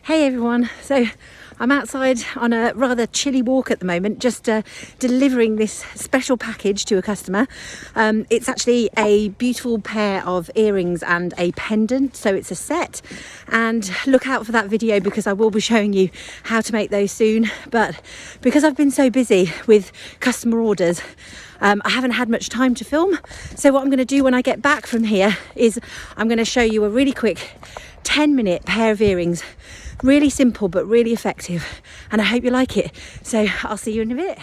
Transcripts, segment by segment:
Hey everyone, so I'm outside on a rather chilly walk at the moment, just delivering this special package to a customer. It's actually a beautiful pair of earrings and a pendant, so it's a set, and look out for that video because I will be showing you how to make those soon. But because I've been so busy with customer orders, I haven't had much time to film. So what I'm going to do when I get back from here is I'm going to show you a really quick 10-minute pair of earrings. Really simple but really effective, and I hope you like it. So I'll see you in a bit.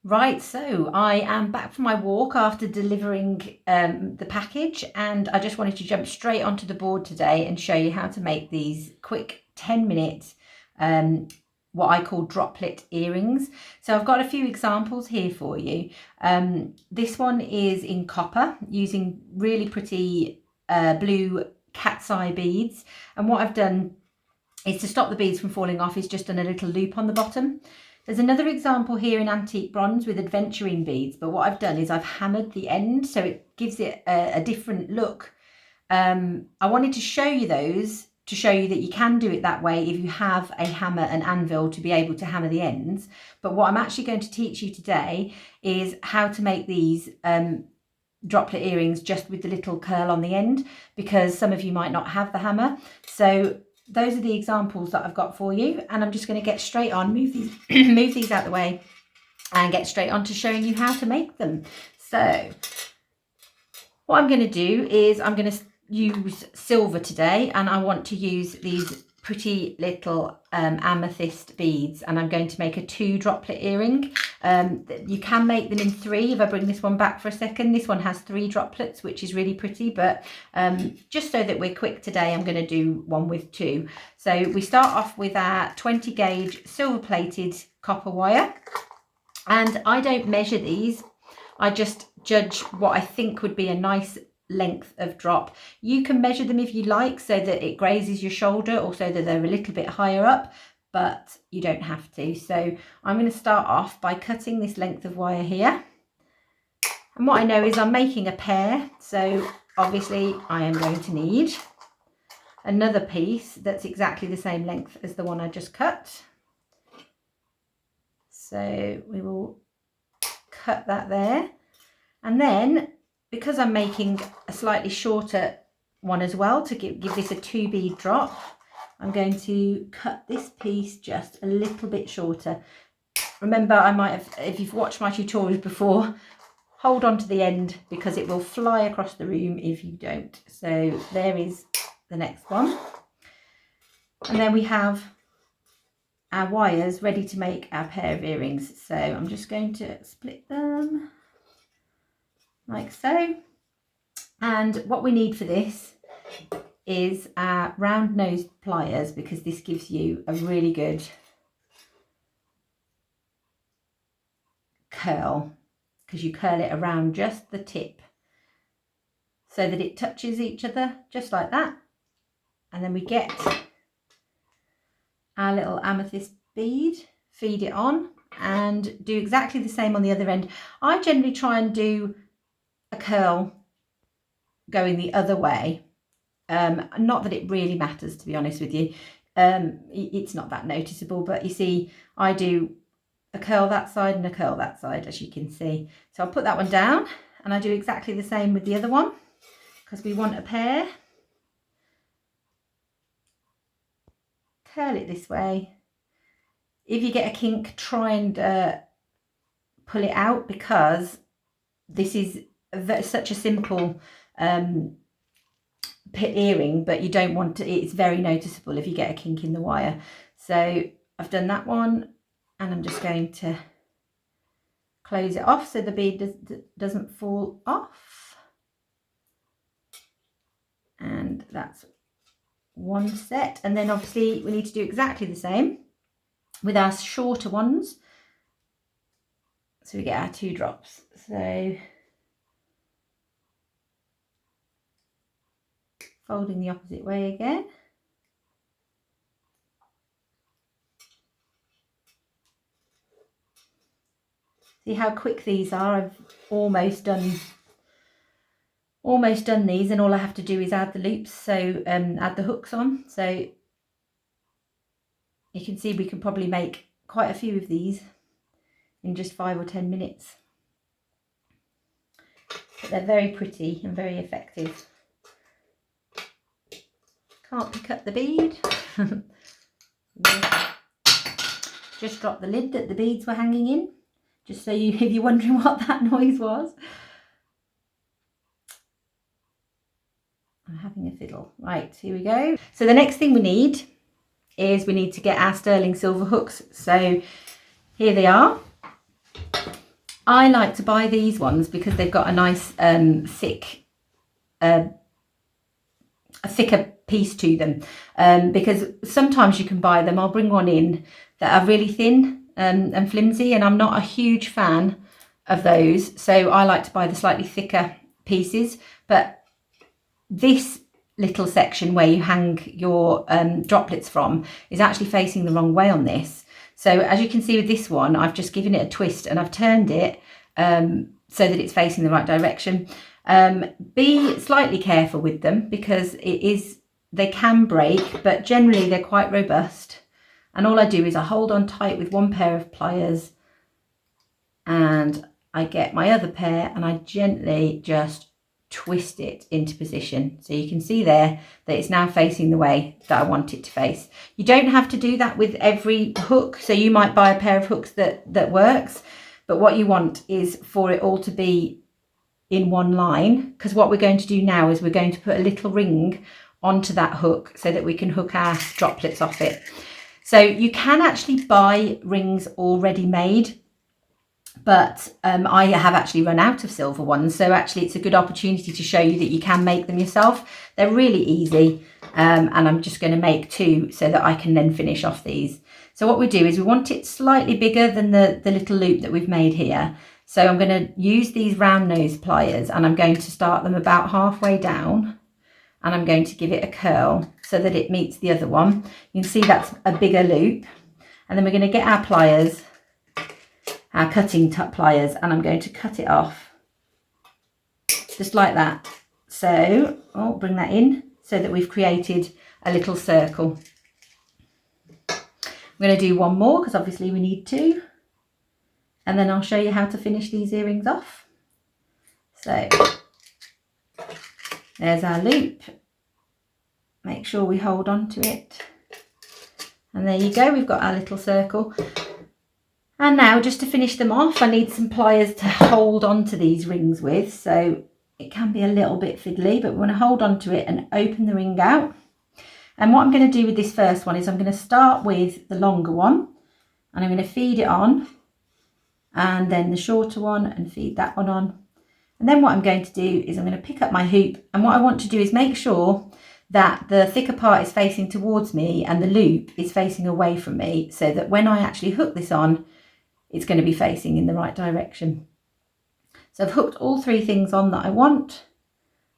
Right, so I am back from my walk after delivering the package, and I just wanted to jump straight onto the board today and show you how to make these quick 10-minute what I call droplet earrings. So I've got a few examples here for you. This one is in copper using really pretty blue cat's eye beads, and what I've done is, to stop the beads from falling off, is just done a little loop on the bottom. There's another example here in antique bronze with adventuring beads, but what I've done is I've hammered the end so it gives it a different look. I wanted to show you those to show you that you can do it that way if you have a hammer and anvil to be able to hammer the ends. But what I'm actually going to teach you today is how to make these droplet earrings just with the little curl on the end, because some of you might not have the hammer. So those are the examples that I've got for you, and I'm just going to get straight on, move these move these out the way, and get straight on to showing you how to make them. So what I'm going to do is I'm going to use silver today, and I want to use these pretty little amethyst beads, and I'm going to make a 2 droplet earring. You can make them in 3 if I bring this one back for a second. This one has 3 droplets, which is really pretty, but just so that we're quick today, I'm going to do one with 2. So we start off with our 20 gauge silver plated copper wire, and I don't measure these, I just judge what I think would be a nice length of drop. You can measure them if you like, so that it grazes your shoulder or so that they're a little bit higher up, but you don't have to. So I'm going to start off by cutting this length of wire here, and what I know is I'm making a pair, so obviously I am going to need another piece that's exactly the same length as the one I just cut. So we will cut that there, and then because I'm making a slightly shorter one as well to give this a 2 bead drop, I'm going to cut this piece just a little bit shorter. Remember, I might have, if you've watched my tutorials before, hold on to the end because it will fly across the room if you don't. So there is the next one, and then we have our wires ready to make our pair of earrings. So I'm just going to split them like so. And what we need for this is our round nosed pliers, because this gives you a really good curl, because you curl it around just the tip so that it touches each other just like that. And then we get our little amethyst bead, feed it on, and do exactly the same on the other end. I generally try and do a curl going the other way. Not that it really matters, to be honest with you. It's not that noticeable, but you see, I do a curl that side and a curl that side, as you can see. So I'll put that one down, and I do exactly the same with the other one, because we want a pair. Curl it this way. If you get a kink, try and pull it out, because this is such a simple earring, but you don't want to, it's very noticeable if you get a kink in the wire. So I've done that one, and I'm just going to close it off so the bead doesn't fall off. And that's one set, and then obviously we need to do exactly the same with our shorter ones, so we get our 2 drops. So folding the opposite way again. See how quick these are? I've almost done, 2 of them. So I'm just going to almost done these, and all I have to do is add the loops, so add the hooks on. So you can see we can probably make quite a few of these in just 5 or 10 minutes. But they're very pretty and very effective. Can't pick up the bead. Just dropped the lid that the beads were hanging in, just so if you're wondering what that noise was. I'm having a fiddle. Right, here we go. So the next thing we need is we need to get our sterling silver hooks. So here they are. I like to buy these ones because they've got a nice thick, a thicker piece to them. Because sometimes you can buy them, I'll bring one in, that are really thin and flimsy, and I'm not a huge fan of those. So I like to buy the slightly thicker pieces. But this little section where you hang your droplets from is actually facing the wrong way on this. So as you can see with this one, I've just given it a twist and I've turned it so that it's facing the right direction. Be slightly careful with them because they can break, but generally they're quite robust. And all I do is I hold on tight with one pair of pliers, and I get my other pair and I gently just twist it into position. So you can see there that it's now facing the way that I want it to face. You don't have to do that with every hook. So you might buy a pair of hooks that works, but what you want is for it all to be in one line, because what we're going to do now is we're going to put a little ring onto that hook so that we can hook our droplets off it. So you can actually buy rings already made, but I have actually run out of silver ones, so actually it's a good opportunity to show you that you can make them yourself. They're really easy, and I'm just going to make 2 so that I can then finish off these. So what we do is we want it slightly bigger than the little loop that we've made here. So I'm going to use these round nose pliers, and I'm going to start them about halfway down, and I'm going to give it a curl so that it meets the other one. You can see that's a bigger loop, and then we're going to get our pliers, our cutting pliers, and I'm going to cut it off just like that. So I'll bring that in so that we've created a little circle. I'm going to do one more because obviously we need 2, and then I'll show you how to finish these earrings off. So there's our loop. Make sure we hold on to it, and there you go, we've got our little circle. And now, just to finish them off, I need some pliers to hold on to these rings with. So it can be a little bit fiddly, but we want to hold on to it and open the ring out. And what I'm going to do with this first one is I'm going to start with the longer one, and I'm going to feed it on, and then the shorter one, and feed that one on. And then what I'm going to do is I'm going to pick up my hoop, and what I want to do is make sure that the thicker part is facing towards me and the loop is facing away from me, so that when I actually hook this on, it's going to be facing in the right direction. So I've hooked all 3 things on that I want.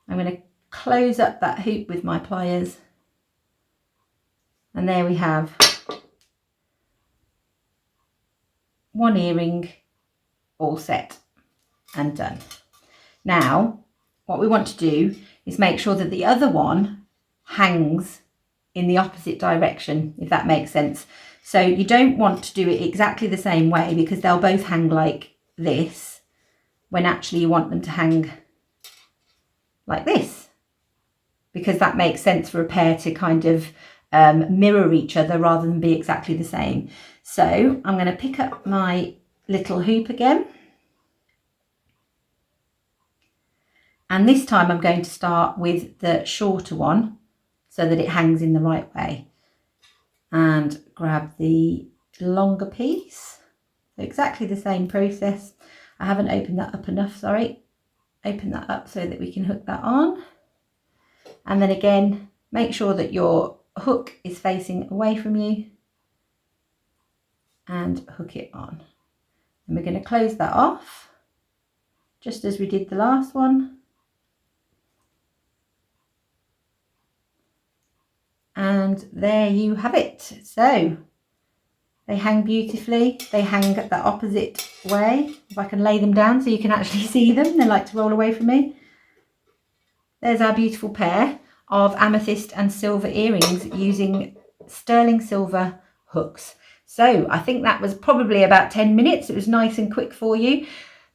I'm going to close up that hoop with my pliers, and there we have one earring all set and done. Now what we want to do is make sure that the other one hangs in the opposite direction, if that makes sense. So you don't want to do it exactly the same way, because they'll both hang like this, when actually you want them to hang like this, because that makes sense for a pair to kind of mirror each other rather than be exactly the same. So I'm going to pick up my little hoop again, and this time I'm going to start with the shorter one so that it hangs in the right way, and grab the longer piece. So exactly the same process. I haven't opened that up enough, sorry. Open that up so that we can hook that on. And then again, make sure that your hook is facing away from you, and hook it on. And we're going to close that off just as we did the last one. And there you have it. So they hang beautifully. They hang the opposite way. If I can lay them down so you can actually see them, they like to roll away from me. there's our beautiful pair of amethyst and silver earrings using sterling silver hooks. So I think that was probably about 10 minutes. It was nice and quick for you.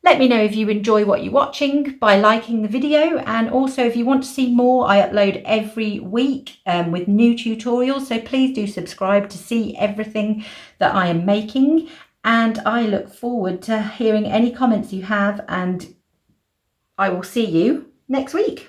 Let me know if you enjoy what you're watching by liking the video, and also if you want to see more, I upload every week with new tutorials, so please do subscribe to see everything that I am making, and I look forward to hearing any comments you have, and I will see you next week.